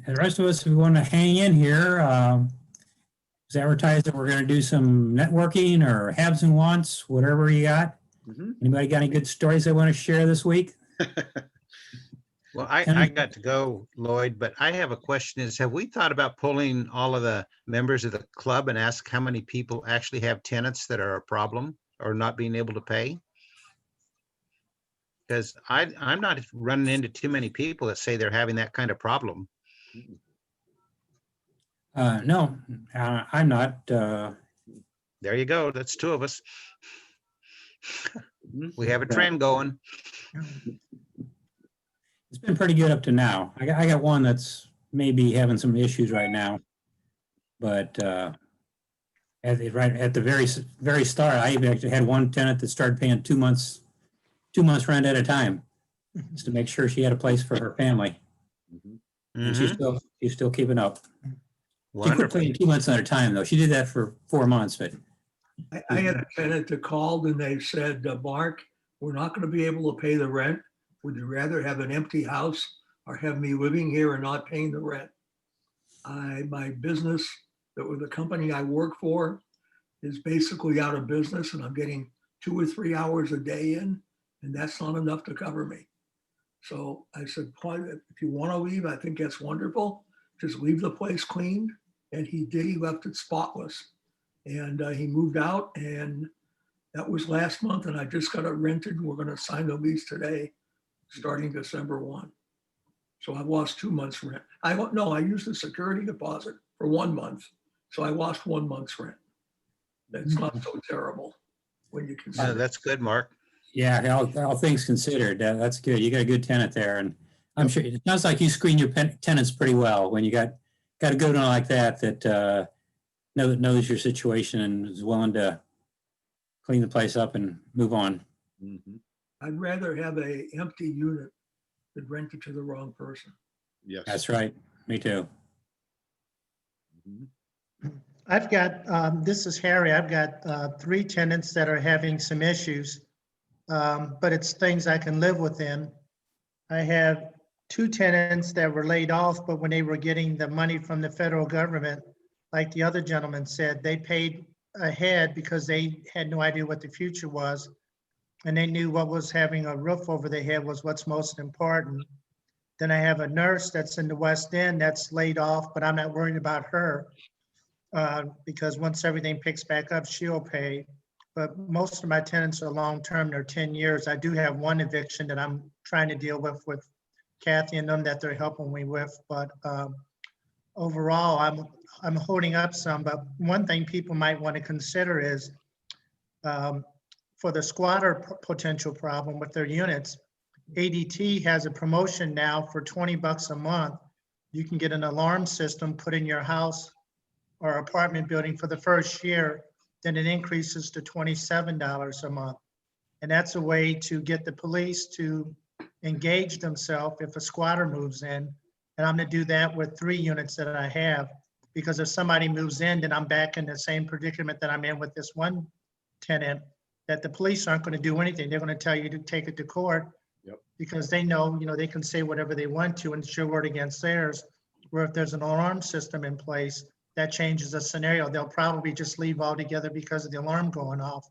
the rest of us, we want to hang in here. Just advertise that we're going to do some networking or haves and wants, whatever you got. Anybody got any good stories they want to share this week? Well, I got to go, Lloyd, but I have a question is, have we thought about pulling all of the members of the club and ask how many people actually have tenants that are a problem or not being able to pay? Because I'm not running into too many people that say they're having that kind of problem. No, I'm not. There you go. That's two of us. We have a trend going. It's been pretty good up to now. I got one that's maybe having some issues right now, but right at the very start, I even actually had one tenant that started paying 2 months rent at a time, just to make sure she had a place for her family. And she's still keeping up. She quit paying 2 months at a time though. She did that for 4 months, but I had a tenant that called and they said, Mark, we're not going to be able to pay the rent. Would you rather have an empty house or have me living here and not paying the rent? My business, the company I work for, is basically out of business and I'm getting 2 or 3 hours a day in, and that's not enough to cover me. So I said, if you want to leave, I think that's wonderful. Just leave the place cleaned. And he did. He left it spotless. And he moved out, and that was last month. And I just got it rented. We're going to sign the lease today, starting December 1. So I've lost 2 months rent. I used the security deposit for 1 month. So I lost 1 month's rent. That's not so terrible when you consider. Yeah, that's good, Mark. yeah, all things considered, that's good. You got a good tenant there, and I'm sure it sounds like you screen your tenants pretty well when you got a good one like that knows your situation and is willing to clean the place up and move on. I'd rather have a empty unit than rent it to the wrong person. Yes. That's right. Me too. I've got, this is Harry, I've got 3 tenants that are having some issues, but it's things I can live within. I have 2 tenants that were laid off, but when they were getting the money from the federal government, like the other gentleman said, they paid ahead because they had no idea what the future was. And they knew what was having a roof over their head was what's most important. Then I have a nurse that's in the West End that's laid off, but I'm not worried about her because once everything picks back up, she'll pay. But most of my tenants are long-term, they're 10 years. I do have one eviction that I'm trying to deal with Kathy and them that they're helping me with. But overall, I'm holding up some. But one thing people might want to consider is for the squatter potential problem with their units, ADT has a promotion now for $20 a month. You can get an alarm system put in your house or apartment building for the first year, then it increases to $27 a month. And that's a way to get the police to engage themselves if a squatter moves in. And I'm gonna do that with 3 units that I have, because if somebody moves in, then I'm back in the same predicament that I'm in with this one tenant, that the police aren't gonna do anything. They're gonna tell you to take it to court. Because they know, they can say whatever they want to and it's your word against theirs. Where if there's an alarm system in place, that changes the scenario. They'll probably just leave altogether because of the alarm going off.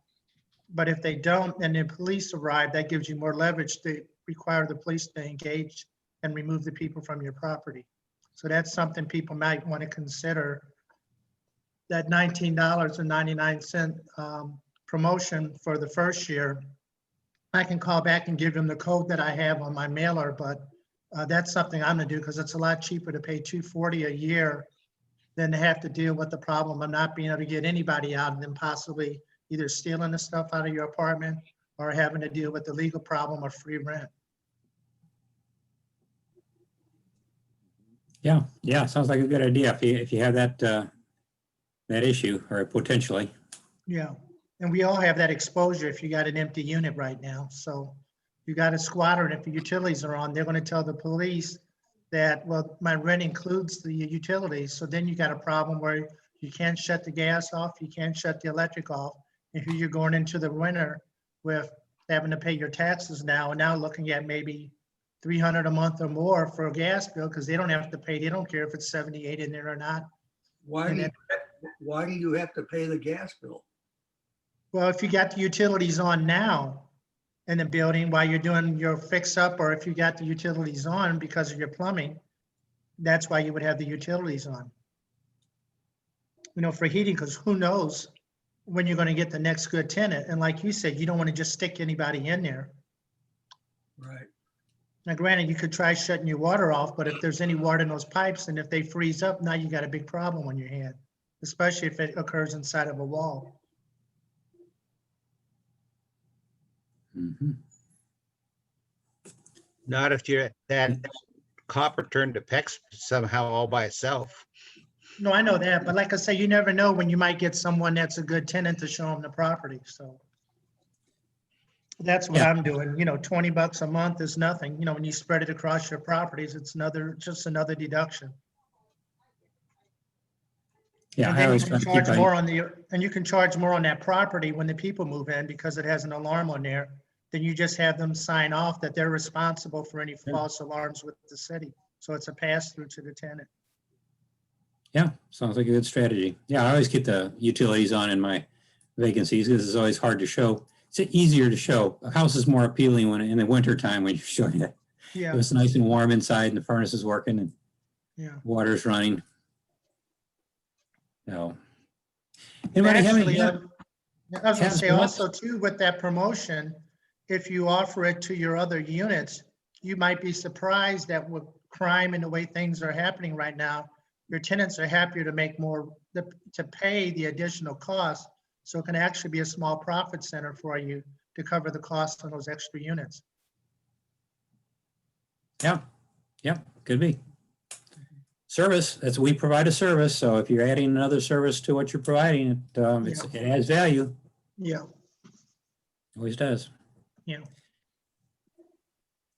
But if they don't and the police arrive, that gives you more leverage to require the police to engage and remove the people from your property. So that's something people might want to consider. That $19.99 promotion for the first year, I can call back and give them the code that I have on my mailer, but that's something I'm gonna do because it's a lot cheaper to pay $240 a year than to have to deal with the problem of not being able to get anybody out and then possibly either stealing the stuff out of your apartment or having to deal with the legal problem of free rent. Yeah, sounds like a good idea if you have that issue or potentially. Yeah, and we all have that exposure if you got an empty unit right now. So you got a squatter, and if the utilities are on, they're going to tell the police that, well, my rent includes the utilities. So then you got a problem where you can't shut the gas off, you can't shut the electric off. And here you're going into the winter with having to pay your taxes now, and now looking at maybe $300 a month or more for a gas bill because they don't have to pay. They don't care if it's 78 in there or not. Why And do you, then- why do you have to pay the gas bill? Well, if you got the utilities on now in the building while you're doing your fix up, or if you got the utilities on because of your plumbing, that's why you would have the utilities on. You know, for heating, because who knows when you're going to get the next good tenant. And like you said, you don't want to just stick anybody in there. Right. Now, granted, you could try shutting your water off, but if there's any water in those pipes and if they freeze up, now you got a big problem on your hand, especially if it occurs inside of a wall. Mhm. Not if you're that copper turned to PEX somehow all by itself. No, I know that, but like I say, you never know when you might get someone that's a good tenant to show them the property, so. That's what Yeah. I'm doing, you know, $20 a month is nothing, you know, when you spread it across your properties, it's just another deduction. Yeah, And I then you always can try to keep, charge more on and you can charge more on that property when the people move in because it has an alarm on there. Then you just have them sign off that they're responsible for any Yeah. false alarms with the city. So it's a pass through to the tenant. yeah, sounds like a good strategy. Yeah, I always keep the utilities on in my vacancies because it's always hard to show. It's easier to show. A house is more appealing when in the winter time when you're showing it. Yeah, It was nice and warm inside and the furnace is working and yeah. water's running. So, And anybody have any? actually, I was gonna Chance, say what? also too, with that promotion, if you offer it to your other units, you might be surprised that with crime and the way things are happening right now, your tenants are happier to make more, to pay the additional costs. So it can actually be a small profit center for you to cover the costs on those extra units. Yeah, yeah, could be. Service, that's, we provide a service, so if you're adding another service to what you're providing, it adds value, Yeah, always does. yeah.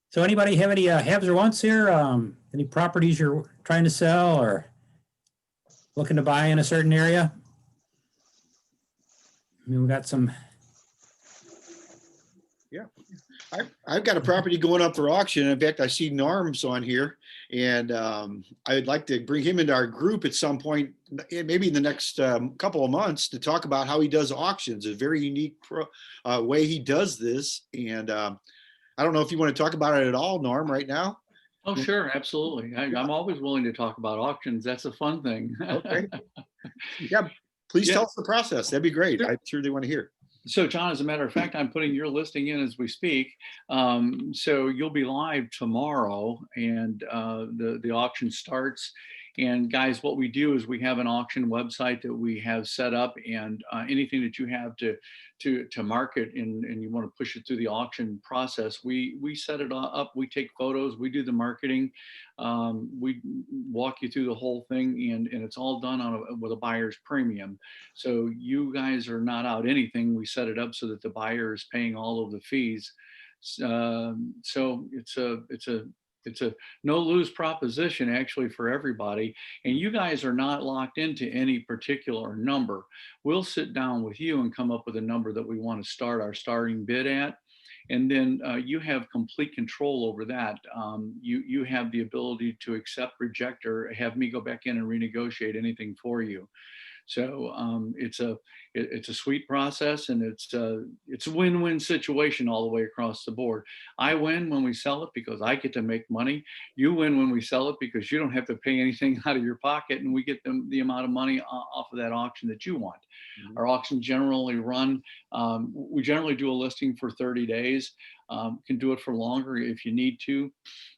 So anybody have any haves or wants here? Any properties you're trying to sell or looking to buy in a certain area? I mean, we got some, I've got a property going up for auction. In fact, I see Norm's on here, and I'd like to bring him into our group at some point, maybe in the next couple of months, to talk about how he does auctions. A very unique way he does this, and I don't know if you want to talk about it at all, Norm, right now. Oh, sure, absolutely. I'm always willing to talk about auctions. That's a fun thing. Okay. Yeah, please Yeah. tell us the process. That'd be great. I truly want to hear. So, John, as a matter of fact, I'm putting your listing in as we speak. So you'll be live tomorrow, and the auction starts. And guys, what we do is we have an auction website that we have set up, and anything that you have to market and you want to push it through the auction process, we set it up. We take photos, we do the marketing, we walk you through the whole thing, and it's all done with a buyer's premium. So you guys are not out anything. We set it up so that the buyer is paying all of the fees. So it's a no lose proposition actually for everybody. And you guys are not locked into any particular number. We'll sit down with you and come up with a number that we want to start our starting bid at. And then you have complete control over that. You have the ability to accept, reject, or have me go back in and renegotiate anything for you. So it's a sweet process, and it's a win-win situation all the way across the board. I win when we sell it because I get to make money. You win when we sell it because you don't have to pay anything out of your pocket, and we get the amount of money off of that auction that you want. Mm-hmm. Our auctions generally run, we generally do a listing for 30 days. Can do it for longer if you need to.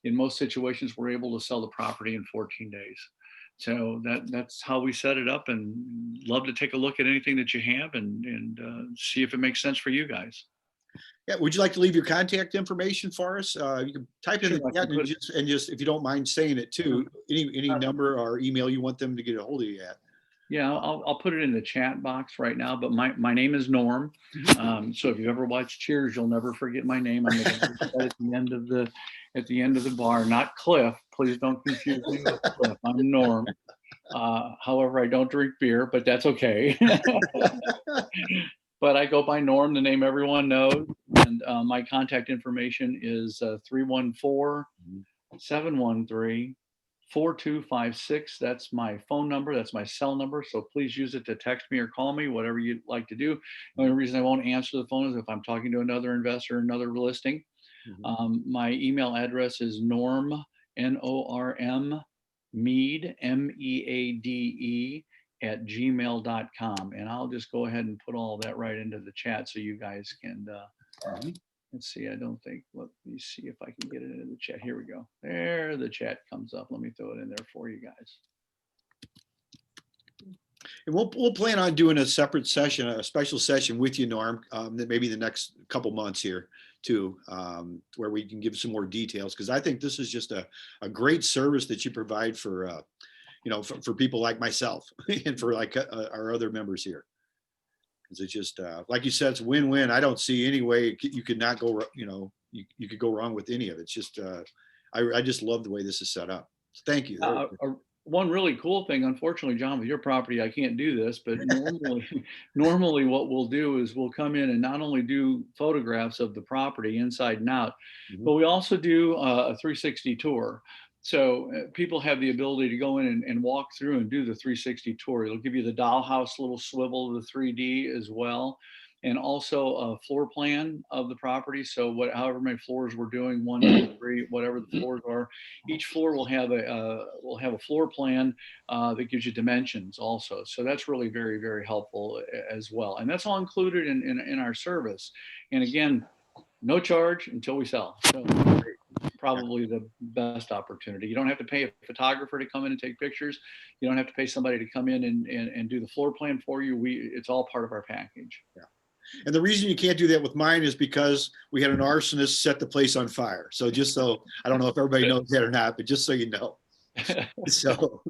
In most situations, we're able to sell the property in 14 days. So that's how we set it up, and love to take a look at anything that you have and see if it makes sense for you guys. Yeah, would you like to leave your contact information for us? You can type it in the chat and just if you don't mind saying it too, any number or email you want them to get a hold of you at. Yeah, I'll put it in the chat box right now, but my name is Norm. So if you ever watch Cheers, you'll never forget my name. I'm at the end of the bar, not Cliff. Please don't confuse me with Cliff. I'm Norm. However, I don't drink beer, but that's okay. but I go by Norm, the name everyone knows. And my contact information is 314-713-4256. That's my phone number. That's my cell number. So please use it to text me or call me, whatever you'd like to do. The only reason I won't answer the phone is if I'm talking to another investor, another listing. My email address is norm, N-O-R-M, Meade, M-E-A-D-E, @gmail.com. And I'll just go ahead and put all that right into the chat so you guys can, let's see, let me see if I can get it into the chat. Here we go. There, the chat comes up. Let me throw it in there for you guys. And we'll plan on doing a separate session, a special session with you, Norm, maybe the next couple months here too, where we can give some more details. Because I think this is just a great service that you provide for, for people like myself and for like our other members here. Because it's just, like you said, it's win-win. I don't see any way you could not go, you could go wrong with any of it. It's just, I just love the way this is set up. Thank you. One really cool thing, unfortunately, John, with your property, I can't do this, but normally what we'll do is we'll come in and not only do photographs of the property inside and out, but we also do a 360 tour. So people have the ability to go in and walk through and do the 360 tour. It'll give you the dollhouse little swivel of the 3D as well. And also a floor plan of the property. So however many floors we're doing, 1, 2, 3, whatever the floors are, each floor will have a floor plan that gives you dimensions also. So that's really very, very helpful as well. And that's all included in our service. And again, no charge until we sell. So probably the best opportunity. You don't have to pay a photographer to come in and take pictures. You don't have to pay somebody to come in and do the floor plan for you. It's all part of our package. Yeah. And the reason you can't do that with mine is because we had an arsonist set the place on fire. So just so, I don't know if everybody knows that or not, but just so you know. So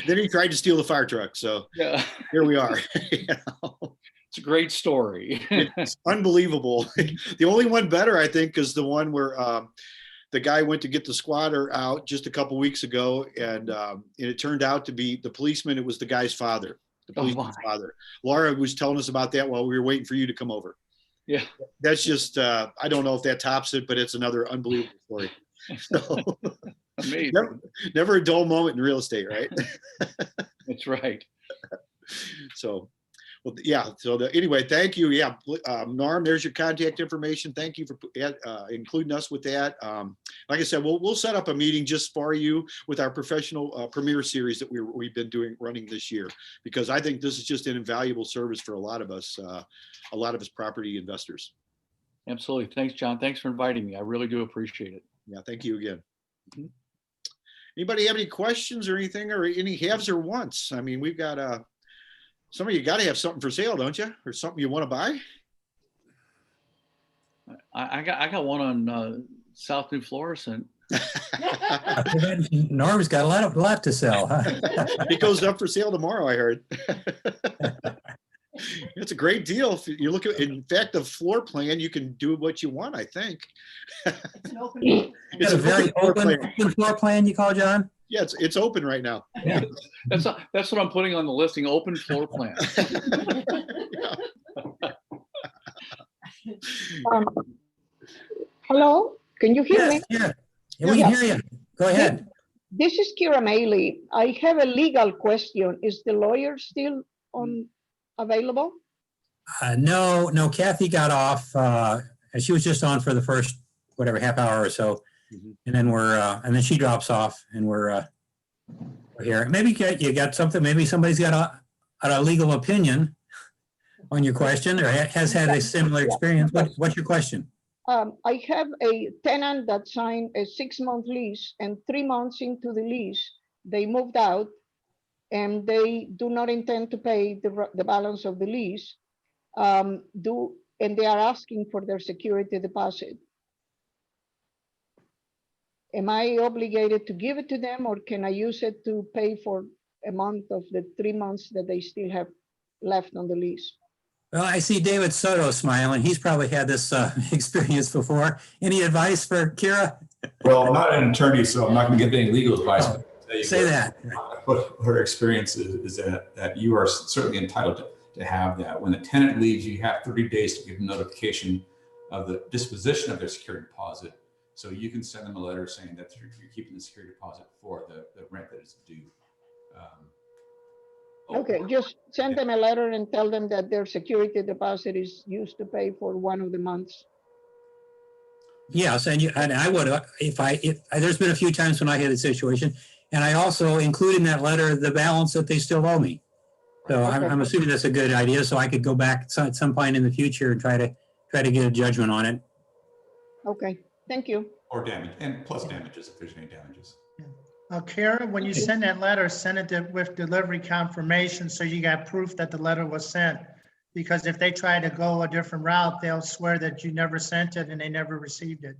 then he tried to steal the fire truck. So yeah, here we are. It's a great story. It's unbelievable. The only one better, I think, is the one where the guy went to get the squatter out just a couple weeks ago. And it turned out to be the policeman. It was the guy's father. The policeman's father. Laura was telling us about that while we were waiting for you to come over. Yeah. That's just, I don't know if that tops it, but it's another unbelievable story. So, amazing. Never a dull moment in real estate, right? That's right. So, well, yeah. So anyway, thank you. Yeah. Norm, there's your contact information. Thank you for including us with that. Like I said, we'll set up a meeting just for you with our professional premier series that we've been running this year, because I think this is just an invaluable service for a lot of us property investors. Absolutely. Thanks, John. Thanks for inviting me. I really do appreciate it. Yeah. Thank you again. Anybody have any questions or anything, or any haves or wants? I mean, we've got some of you got to have something for sale, don't you? Or something you want to buy? I got one on South New Florissant. Norm's got a lot to sell, huh? It goes up for sale tomorrow, I heard. It's a great deal. If you look at, in fact, the floor plan, you can do what you want, I think. It's a very open floor plan, you call, John? Yeah, it's open right now. Yeah. That's what I'm putting on the listing, open floor plan. Hello, can you hear me? Yeah, we can hear you. Go ahead. This is Kira Maley. I have a legal question. Is the lawyer still available? No, Kathy got off. And she was just on for the first, half hour or so. And then and then she drops off and we're here. Maybe you got something, maybe somebody's got a legal opinion on your question or has had a similar experience. What's your question? I have a tenant that signed a 6-month lease, and 3 months into the lease, they moved out and they do not intend to pay the balance of the lease. And they are asking for their security deposit. Am I obligated to give it to them, or can I use it to pay for a month of the 3 months that they still have left on the lease? Well, I see David Soto smiling. He's probably had this experience before. Any advice for Kira? Well, I'm not an attorney, so I'm not going to give any legal advice. Say that. What her experience is that you are certainly entitled to have that. When the tenant leaves, you have 30 days to give them notification of the disposition of their security deposit. So you can send them a letter saying that you're keeping the security deposit for the rent that is due. Okay, just send them a letter and tell them that their security deposit is used to pay for one of the months. Yes, and I would, if there's been a few times when I had a situation, and I also include in that letter the balance that they still owe me. So I'm assuming that's a good idea, so I could go back at some point in the future and try to get a judgment on it. Okay, thank you. Or damage, and plus damages if there's any damages. Kara, when you send that letter, send it with delivery confirmation so you got proof that the letter was sent. Because if they try to go a different route, they'll swear that you never sent it and they never received it.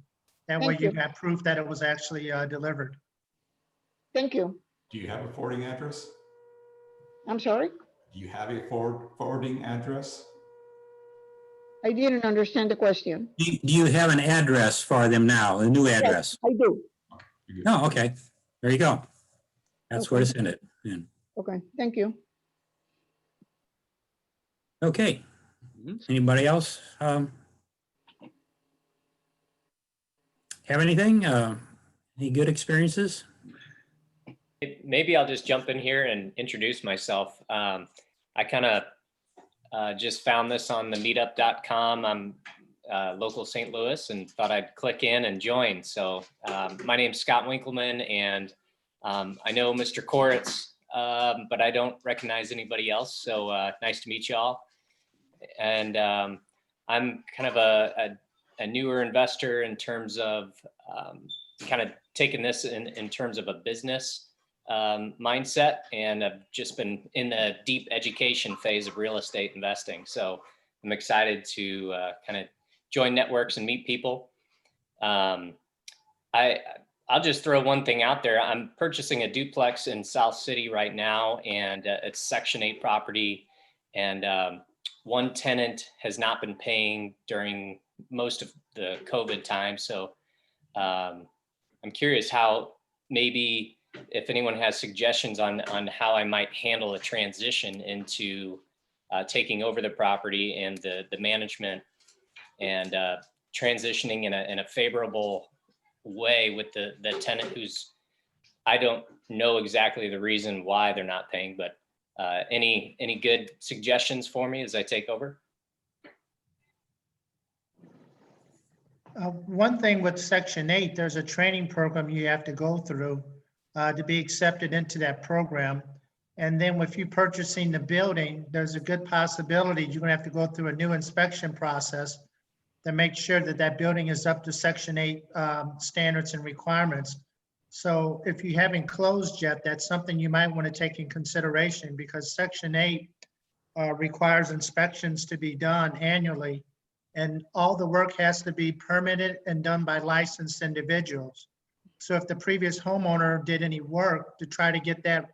That way Thank you you. got proof that it was actually delivered. Thank you. Do you have a forwarding address? I'm sorry? Do you have a forwarding address? I didn't understand the question. Do you have an address for them now, a new address? I do. No, okay, there you go. That's where to send it. Yeah. Okay, thank you. Okay, anybody else have anything? Any good experiences? Maybe I'll just jump in here and introduce myself. I kind of just found this on the meetup.com. I'm local St. Louis and thought I'd click in and join. So my name's Scott Winkleman, and I know Mr. Koritz, but I don't recognize anybody else. So nice to meet y'all. And I'm kind of a newer investor in terms of kind of taking this in terms of a business mindset, and I've just been in the deep education phase of real estate investing. So I'm excited to kind of join networks and meet people. I'll just throw one thing out there. I'm purchasing a duplex in South City right now, and it's Section 8 property, and one tenant has not been paying during most of the COVID time. So I'm curious how, maybe if anyone has suggestions on how I might handle a transition into taking over the property and the management, and transitioning in a favorable way with the tenant who's, I don't know exactly the reason why they're not paying, but any good suggestions for me as I take over? One thing with Section 8, there's a training program you have to go through to be accepted into that program. And then with you purchasing the building, there's a good possibility you're gonna have to go through a new inspection process to make sure that that building is up to Section 8 standards and requirements. So if you haven't closed yet, that's something you might want to take in consideration, because Section 8 requires inspections to be done annually, and all the work has to be permitted and done by licensed individuals. So if the previous homeowner did any work to try to get that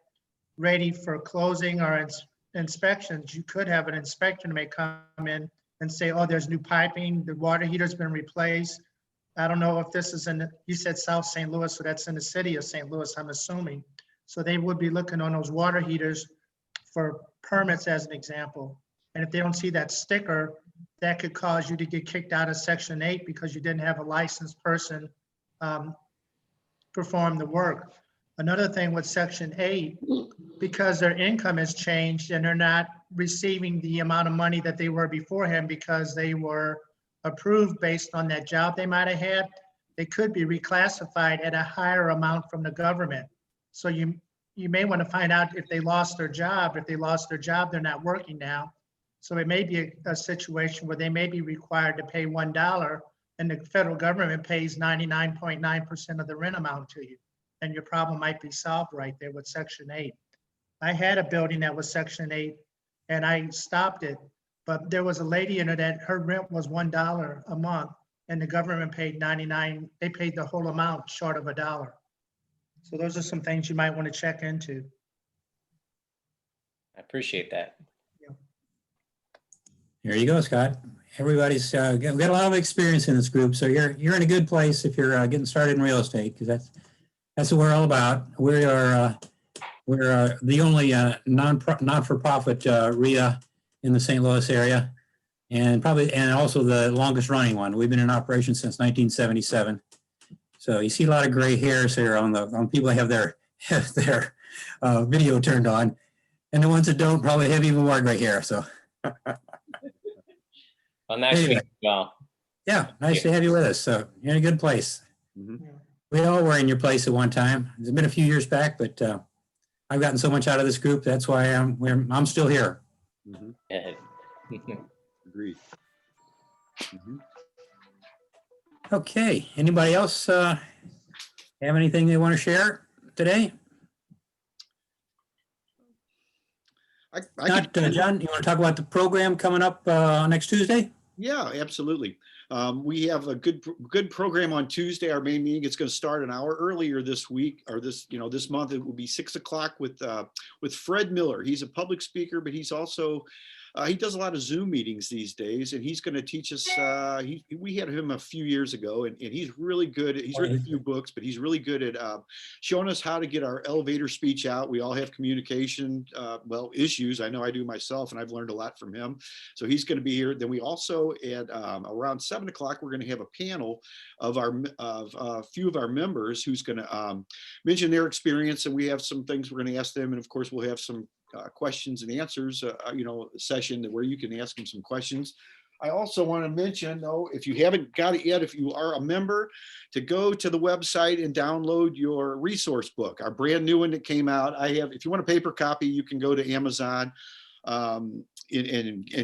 ready for closing or inspections, you could have an inspector may come in and say, oh, there's new piping, the water heater's been replaced. I don't know if this is in, you said South St. Louis, so that's in the city of St. Louis, I'm assuming. So they would be looking on those water heaters for permits as an example. And if they don't see that sticker, that could cause you to get kicked out of Section 8 because you didn't have a licensed person perform the work. Another thing with Section 8, because their income has changed and they're not receiving the amount of money that they were beforehand because they were approved based on that job they might have had, they could be reclassified at a higher amount from the government. So you may want to find out if they lost their job. If they lost their job, they're not working now. So it may be a situation where they may be required to pay $1 and the federal government pays 99.9% of the rent amount to you. And your problem might be solved right there with Section 8. I had a building that was Section 8 and I stopped it, but there was a lady in it that her rent was $1 a month and the government paid 99, they paid the whole amount short of $1. So those are some things you might want to check into. I appreciate that. There you go, Scott. Everybody's got a lot of experience in this group, so you're in a good place if you're getting started in real estate, because that's what we're all about. We're the only not-for-profit REIA in the St. Louis area, and also the longest running one. We've been in operation since 1977. So you see a lot of gray hairs here on people that have their video turned on, and the ones that don't probably have even more gray hair. So Well, nice Anyway. meeting you all. yeah, nice to have you with us. So you're in a good place. Mhm. We all were in your place at one time. It's been a few years back, but I've gotten so much out of this group. That's why I'm still here. Mhm. Yeah. Agreed. Mhm. Okay. Anybody else have anything they want to share today? I Not could- John. You want to talk about the program coming up next Tuesday? Yeah, absolutely. We have a good program on Tuesday. Our main meeting is going to start an hour earlier this week, or this month. It will be 6 o'clock with Fred Miller. He's a public speaker, but he's also he does a lot of Zoom meetings these days, and he's going to teach us. We had him a few years ago, and he's really good. He's written a few books, but he's really good at showing us how to get our elevator speech out. We all have communication issues. I know I do myself, and I've learned a lot from him. So he's going to be here. Then we also at around 7 o'clock, we're going to have a panel of a few of our members who's going to mention their experience, and we have some things we're going to ask them, and of course we'll have some questions and answers, session where you can ask them some questions. I also want to mention, though, if you haven't got it yet, if you are a member, to go to the website and download your resource book, our brand new one that came out. If you want a paper copy, you can go to Amazon and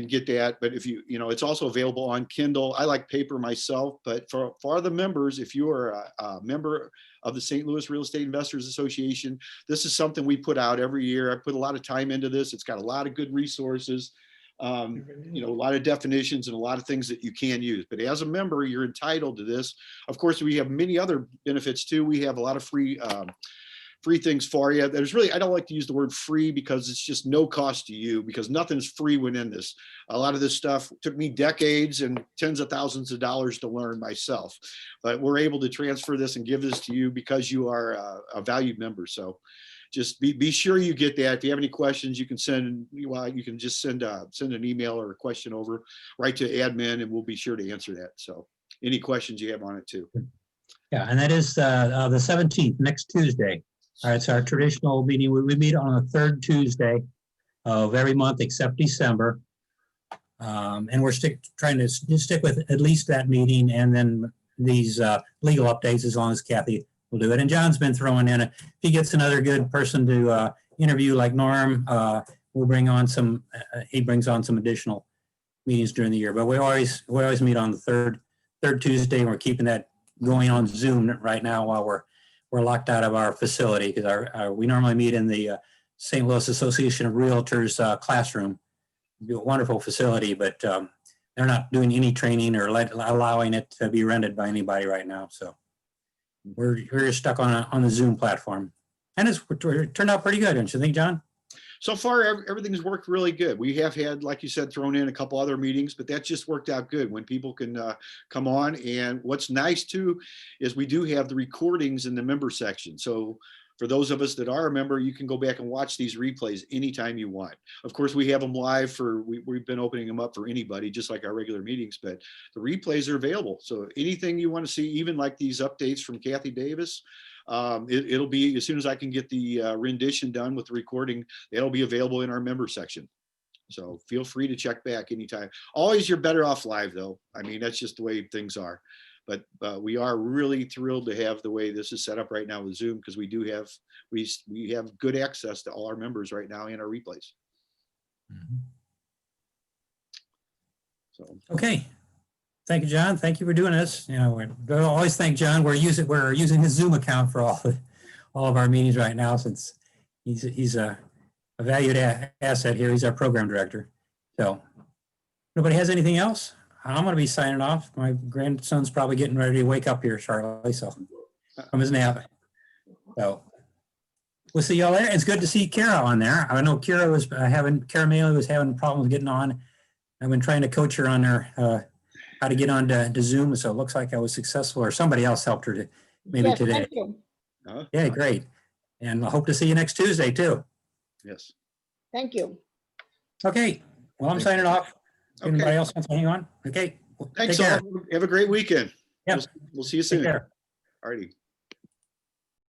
get that. But if it's also available on Kindle. I like paper myself, but for the members, if you are a member of the St. Louis Real Estate Investors Association, this is something we put out every year. I put a lot of time into this. It's got a lot of good resources, a lot of definitions and a lot of things that you can use. But as a member, you're entitled to this. Of course, we have many other benefits too. We have a lot of free things for you. I don't like to use the word free because it's just no cost to you, because nothing's free within this. A lot of this stuff took me decades and tens of thousands of dollars to learn myself, but we're able to transfer this and give this to you because you are a valued member. So just be sure you get that. If you have any questions, you can just send an email or a question over right to admin, and we'll be sure to answer that. So any questions you have on it too. Yeah, and that is the 17th, next Tuesday. All right, it's our traditional meeting. We meet on the third Tuesday of every month except December. And we're trying to stick with at least that meeting, and then these legal updates as long as Kathy will do it. And John's been throwing in, if he gets another good person to interview like Norm, we'll bring on he brings on some additional meetings during the year. But we always meet on the third Tuesday, and we're keeping that going on Zoom right now while we're locked out of our facility, because we normally meet in the St. Louis Association of Realtors classroom. It'd be a wonderful facility, but they're not doing any training or allowing it to be rented by anybody right now. So we're stuck on the Zoom platform, and it turned out pretty good, don't you think, John? So far, everything's worked really good. We have had, like you said, thrown in a couple other meetings, but that just worked out good when people can come on. And what's nice too is we do have the recordings in the member section. So for those of us that are a member, you can go back and watch these replays anytime you want. Of course, we have them live we've been opening them up for anybody, just like our regular meetings, but the replays are available. So anything you want to see, even like these updates from Kathy Davis, it'll be, as soon as I can get the rendition done with the recording, it'll be available in our member section. So feel free to check back anytime. Always, you're better off live though. I mean, that's just the way things are. But we are really thrilled to have the way this is set up right now with Zoom, because we have good access to all our members right now in our replays. So Okay. Thank you, John. Thank you for doing this. We always thank John. We're using his Zoom account for all of our meetings right now, since he's a valued asset here. He's our program director. So nobody has anything else? I'm going to be signing off. My grandson's probably getting ready to wake up here shortly, so from his nap. So we'll see y'all there. It's good to see Kara on there. I know Kara Maley was having problems getting on. I've been trying to coach her on her how to get on to Zoom, so it looks like I was successful, or somebody else helped her maybe Yes, today. thank you. Yeah, great. And I hope to see you next Tuesday too. yes. Thank you. Okay, Well, I'm signing off. Okay. Anybody else wants to hang on? Okay. Well, Thanks take all. care. Have a great weekend. Yep. We'll see you Take soon. care. Alrighty.